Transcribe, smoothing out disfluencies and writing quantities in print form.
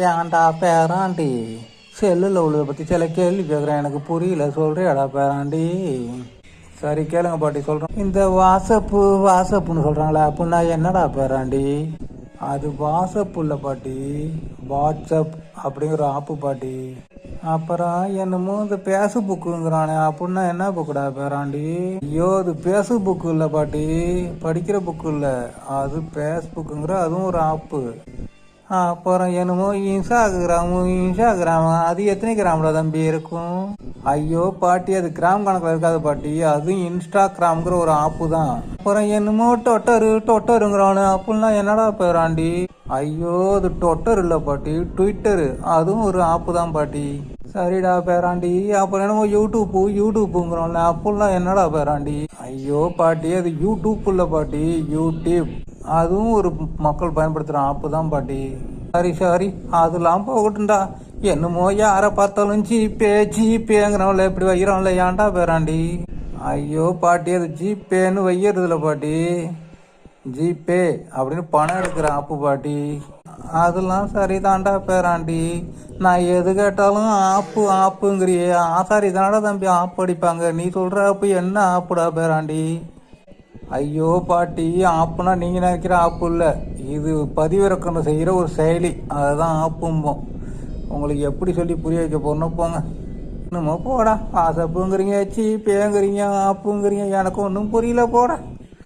ஏன்டா பேராண்டி செல்லில் உள்ளதை பற்றி சில கேள்வி கேட்குறேன், எனக்கு புரியல, சொல்கிறியாடா பேராண்டி? சரி கேளுங்க பாட்டி, சொல்கிறேன். இந்த வாட்ஸ்அப்புன்னு சொல்கிறாங்களே அப்படின்னா என்னடா பேராண்டி? அது வாட்ஸ்அப் இல்லை பாட்டி, வாட்ஸ்அப் அப்படிங்கிற ஆப்பு பாட்டி. அப்புறம் என்னமோ இந்த பேஸ்புக்குங்கிறானே அப்படின்னா என்ன புக்குடா பேராண்டி? ஐயோ, அது பேஸ்புக்கு இல்லை பாட்டி, படிக்கிற புக்கு இல்லை, அது பேஸ்புக்குங்கிற அதுவும் ஒரு ஆப்பு. அப்புறம் என்னமோ இன்ஸ்டாகிராம், அது எத்தனை கிராம்ல தம்பி இருக்கும்? ஐயோ பாட்டி, அது கிராம் கணக்கில் இருக்காது பாட்டி, அதுவும் இன்ஸ்டாகிராம்ங்கிற ஒரு ஆப்பு தான். அப்புறம் என்னமோ டொட்டருங்கிறானு அப்படின்னா என்னடா பேராண்டி? ஐயோ, அது டொட்டர் இல்லை பாட்டி, ட்விட்டரு, அதுவும் ஒரு ஆப்பு தான் பாட்டி. சரிடா பேராண்டி. அப்புறம் என்னமோ யூடியூப்புங்கிறோம்ல அப்படிலாம் என்னடா பேராண்டி? ஐயோ பாட்டி, அது யூடியூப் இல்லை பாட்டி, யூடியூப், அதுவும் ஒரு மக்கள் பயன்படுத்துகிற ஆப்பு தான் பாட்டி. சரி, அதெல்லாம் போகட்டும்டா. என்னமோ யாரை பார்த்தாலும் ஜிபேங்கிறவங்கள எப்படி வைக்கிறோம்ல, ஏன்டா பேராண்டி? ஐயோ பாட்டி, அது ஜிபேன்னு வைக்கிறதுல பாட்டி, ஜிபே அப்படின்னு பணம் எடுக்கிற ஆப்பு பாட்டி. அதெல்லாம் சரிதான்டா பேராண்டி. நான் எது கேட்டாலும் ஆப்புங்கிறியே, ஆசாரி தானடா தம்பி ஆப்பு அடிப்பாங்க, நீ சொல்கிற ஆப்பு என்ன ஆப்புடா பேராண்டி? ஐயோ பாட்டி, ஆப்புனா நீங்கள் நினைக்கிற ஆப்பு இல்லை, இது பதிவிறக்கம் செய்கிற ஒரு செயலி, அதுதான் ஆப்பும்போம். உங்களுக்கு எப்படி சொல்லி புரிய வைக்க போகணும் போங்க. இன்னுமோ போடா, வாட்ஸ்அப்புங்கிறீங்க, ஜிபேங்கிறீங்க, ஆப்புங்கிறீங்க, எனக்கு ஒன்றும் புரியல போட.